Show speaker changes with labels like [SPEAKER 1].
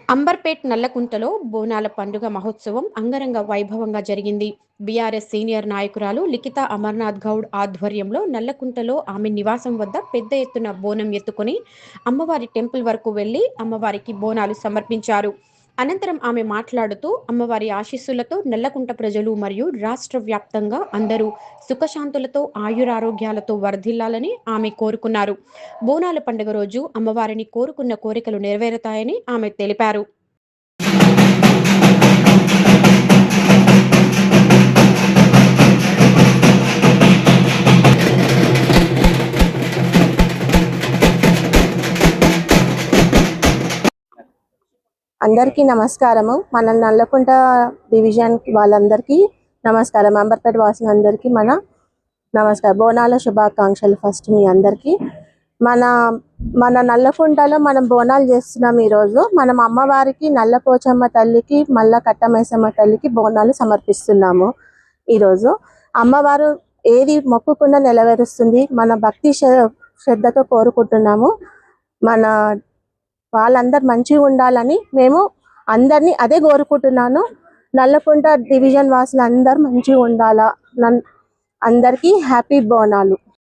[SPEAKER 1] అంబర్పేట్ నల్లకుంటలో బోనాల పండుగ మహోత్సవం అంగరంగ వైభవంగా జరిగింది. బీఆర్ఎస్ సీనియర్ నాయకురాలు లిఖిత అమర్నాథ్ గౌడ్ ఆధ్వర్యంలో నల్లకుంటలో ఆమె నివాసం వద్ద పెద్ద ఎత్తున బోనం ఎత్తుకొని అమ్మవారి టెంపుల్ వరకు వెళ్లి అమ్మవారికి బోనాలు సమర్పించారు. అనంతరం ఆమె మాట్లాడుతూ అమ్మవారి ఆశీస్సులతో నల్లకుంట ప్రజలు మరియు రాష్ట్ర వ్యాప్తంగా అందరూ సుఖశాంతులతో ఆయురారోగ్యాలతో వర్ధిల్లాలని ఆమె కోరుకున్నారు. బోనాల పండుగ రోజు అమ్మవారిని కోరుకున్న కోరికలు నెరవేరుతాయని ఆమె తెలిపారు.
[SPEAKER 2] అందరికీ నమస్కారము. మన నల్లకుంట డివిజన్ వాళ్ళందరికీ నమస్కారం. అంబర్పేట వాసులందరికీ మన నమస్కారం. బోనాల శుభాకాంక్షలు ఫస్ట్ మీ అందరికీ. మన నల్లకుంటలో మనం బోనాలు చేస్తున్నాం. ఈరోజు మనం అమ్మవారికి నల్లపోచమ్మ తల్లికి మల్ల కట్టమైసమ్మ తల్లికి బోనాలు సమర్పిస్తున్నాము. ఈరోజు అమ్మవారు ఏది మొక్కుకున్న నెరవేరుస్తుంది. మన భక్తి శ్రద్ధతో కోరుకుంటున్నాము. మన వాళ్ళందరూ మంచిగా ఉండాలని మేము అందరినీ అదే కోరుకుంటున్నాను. నల్లకుంట డివిజన్ వాసులు అందరూ మంచిగా ఉండాలా. అందరికీ హ్యాపీ బోనాలు.